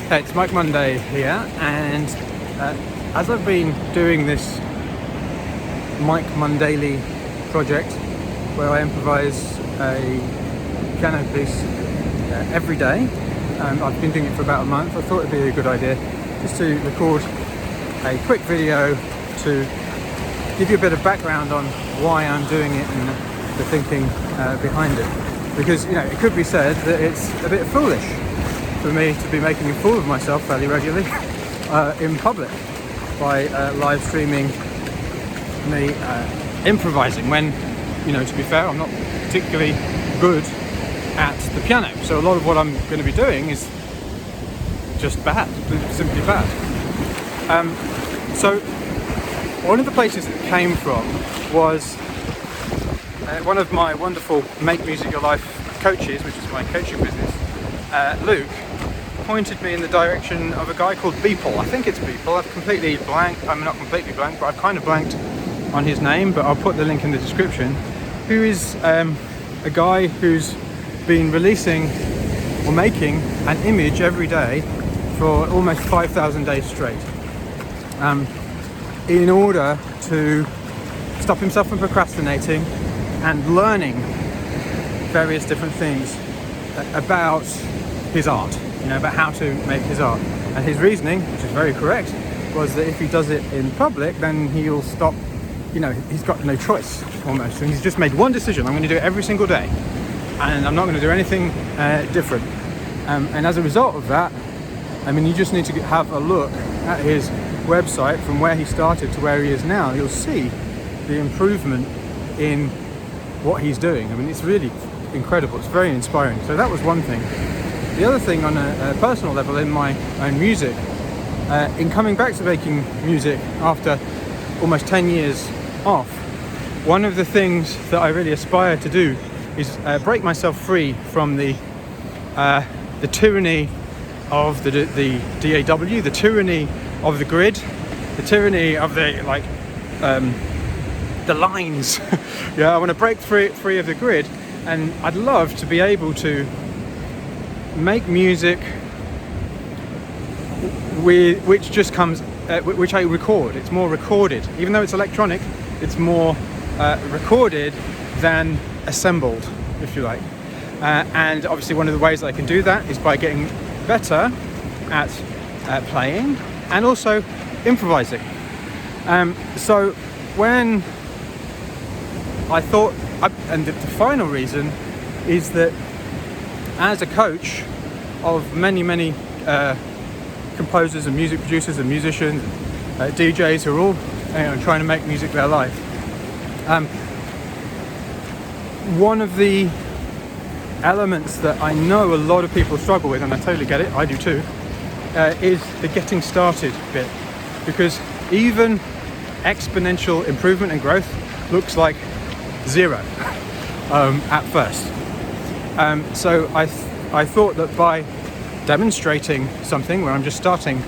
Hey, it's Mike Monday here, and as I've been doing this Mike MonDaily Project, where I improvise a piano piece every day, I've been doing it for about a month. I thought it'd be a good idea just to record a quick video to give you a bit of background on why I'm doing it and the thinking behind it. Because, you know, it could be said that it's a bit foolish for me to be making a fool of myself fairly regularly in public by live streaming me improvising when, you know, to be fair, I'm not particularly good at the piano. So a lot of what I'm going to be doing is just bad, simply bad. So one of the places it came from was one of my wonderful Make Music Your Life coaches, which is my coaching business, Luke, pointed me in the direction of a guy called Beeple. I think it's Beeple. I've completely blanked. I'm not completely blank, but I've kind of blanked on his name, but I'll put the link in the description. Who is a guy who's been releasing or making an image every day for almost 5,000 days straight, in order to stop himself from procrastinating and learning various different things about his art, you know, about how to make his art. And his reasoning, which is very correct, was that if he does it in public, then he'll stop, you know, he's got no choice almost. And he's just made one decision: I'm going to do it every single day, and I'm not going to do anything different. And as a result of that, I mean, you just need to have a look at his website from where he started to where he is now. You'll see the improvement in what he's doing. I mean, it's really incredible. It's very inspiring. So that was one thing. The other thing, on a personal level, in my own music, in coming back to making music after almost 10 years off, one of the things that I really aspire to do is break myself free from the tyranny of the DAW, the tyranny of the grid, the tyranny of the the lines. Yeah, I want to break free of the grid, and I'd love to be able to make music which just comes, which I record. It's more recorded, even though it's electronic. It's more recorded than assembled, if you like. And obviously, one of the ways that I can do that is by getting better at playing and also improvising. So when I thought, and the final reason is that as a coach of many composers and music producers and musicians, DJs who are all, you know, trying to make music their life, one of the elements that I know a lot of people struggle with, and I totally get it, I do too, is the getting started bit. Because even exponential improvement and growth looks like zero at first. So I thought that by demonstrating something where I'm just starting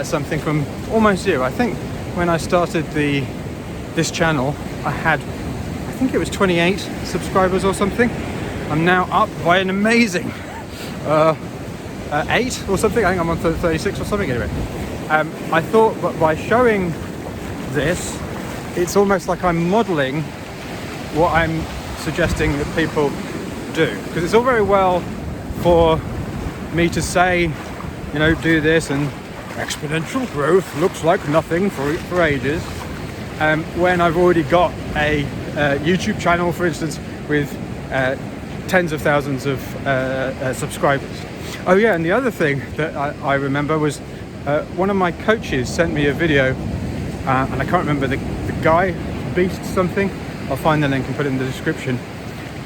something from almost zero. I think when I started this channel, I think it was 28 subscribers or something. I'm now up by an amazing 8 or something. I think I'm on 36 or something anyway. I thought that by showing this, it's almost like I'm modeling what I'm suggesting that people do. Because it's all very well for me to say, you know, do this and exponential growth looks like nothing for ages, when I've already got a YouTube channel, for instance, with tens of thousands of subscribers. Oh yeah, and the other thing that I remember was one of my coaches sent me a video, and I can't remember the guy, Beast something, I'll find the link and put it in the description,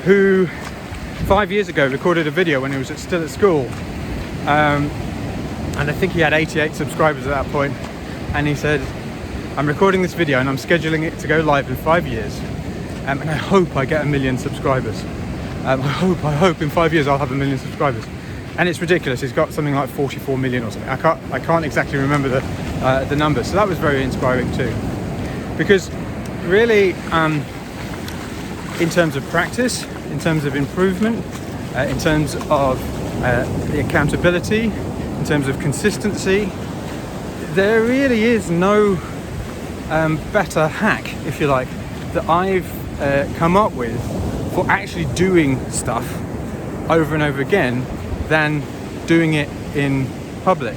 who 5 years ago recorded a video when he was still at school, and I think he had 88 subscribers at that point, and he said, I'm recording this video and I'm scheduling it to go live in 5 years, and I hope I get 1 million subscribers. I hope in 5 years I'll have 1 million subscribers. And it's ridiculous. He's got something like 44 million or something. I can't exactly remember the numbers. So that was very inspiring too, because really, in terms of practice, in terms of improvement, in terms of the accountability, in terms of consistency, there really is no better hack, if you like, that I've come up with for actually doing stuff over and over again than doing it in public.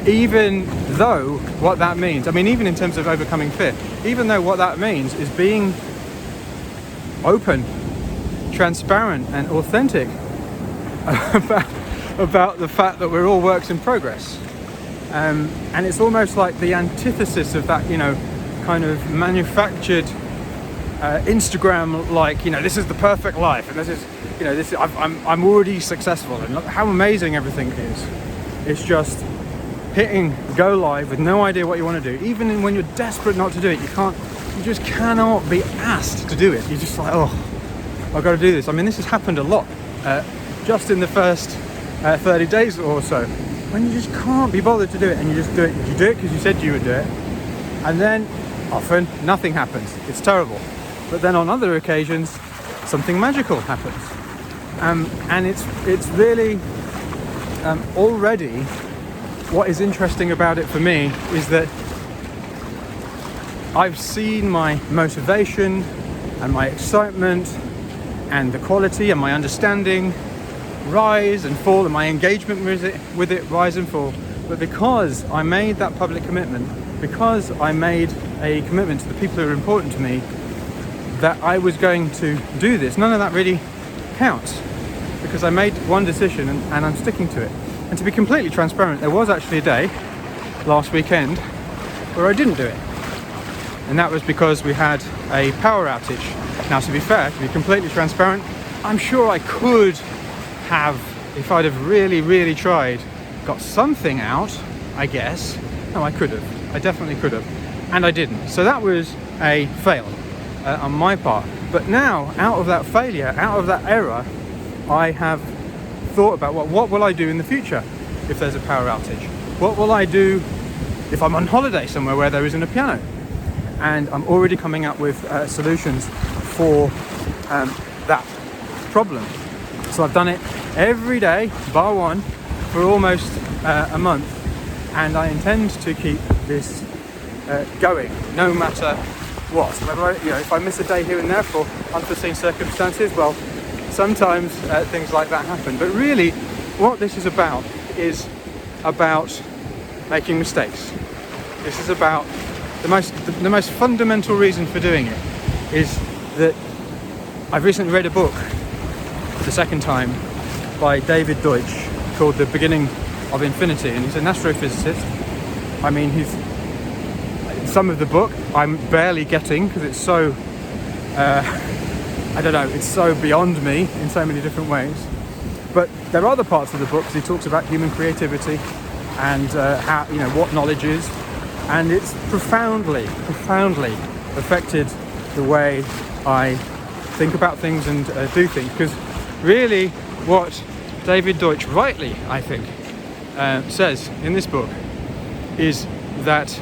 Even though what that means, I mean, even in terms of overcoming fear, even though what that means is being open, transparent and authentic about the fact that we're all works in progress. And it's almost like the antithesis of that, kind of manufactured Instagram, like, this is the perfect life, and this is, I'm already successful, and look how amazing everything is. It's just hitting go live with no idea what you want to do. Even when you're desperate not to do it, you just cannot be asked to do it. You're just like, oh, I've got to do this. I mean, this has happened a lot, just in the first 30 days or so, when you just can't be bothered to do it, and you just do it. You do it because you said you would do it, and then often nothing happens. It's terrible. But then on other occasions, something magical happens, and it's really already. What is interesting about it for me is that I've seen my motivation and my excitement and the quality and my understanding rise and fall, and my engagement with it rise and fall. But because I made that public commitment, because I made a commitment to the people who are important to me, that I was going to do this, none of that really counts, because I made one decision and I'm sticking to it. And to be completely transparent, there was actually a day last weekend where I didn't do it. And that was because we had a power outage. Now, to be fair, to be completely transparent, I'm sure I could have, if I'd have really, really tried, got something out, I guess. No, I could have. I definitely could have. And I didn't. So that was a fail on my part. But now, out of that failure, out of that error, I have thought about what will I do in the future if there's a power outage? What will I do if I'm on holiday somewhere where there isn't a piano? And I'm already coming up with solutions for that problem. So I've done it every day, bar one, for almost a month, and I intend to keep this going, no matter what. If I miss a day here and there for unforeseen circumstances, well, sometimes things like that happen. But really, what this is about making mistakes. This is about the most fundamental reason for doing it is that I've recently read a book for the second time by David Deutsch called The Beginning of Infinity, and he's an astrophysicist. I mean, some of the book I'm barely getting because it's so I don't know, it's so beyond me in so many different ways. But there are other parts of the book, he talks about human creativity and how, what knowledge is, and it's profoundly affected the way I think about things and do things. Because really, what David Deutsch rightly, I think, says in this book is that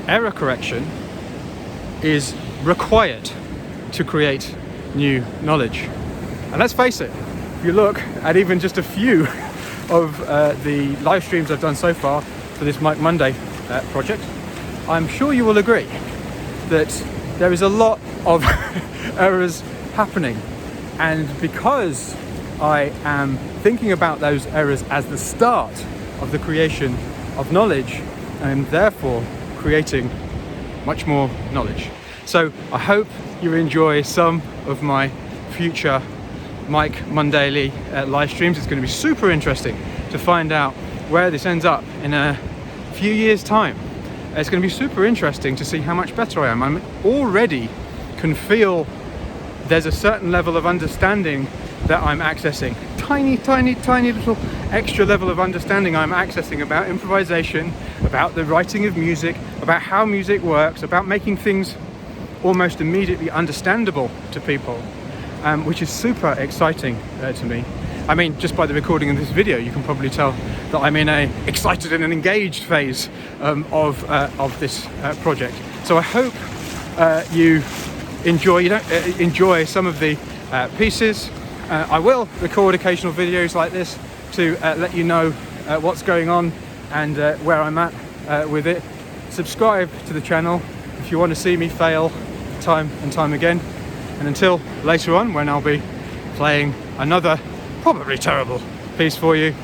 error correction is required to create new knowledge. And let's face it, if you look at even just a few of the live streams I've done so far for this Mike Monday project, I'm sure you will agree that there is a lot of errors happening. And because I am thinking about those errors as the start of the creation of knowledge, and therefore creating much more knowledge. So I hope you enjoy some of my future Mike MonDaily live streams. It's going to be super interesting to find out where this ends up in a few years' time. It's going to be super interesting to see how much better I am. I already can feel there's a certain level of understanding that I'm accessing. Tiny little extra level of understanding I'm accessing about improvisation, about the writing of music, about how music works, about making things almost immediately understandable to people, which is super exciting to me. I mean, just by the recording of this video, you can probably tell that I'm in a excited and an engaged phase of this project. So I hope you enjoy some of the pieces. I will record occasional videos like this to let you know what's going on and where I'm at with it. Subscribe to the channel if you want to see me fail time and time again. And until later on, when I'll be playing another probably terrible piece for you,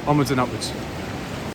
onwards and upwards.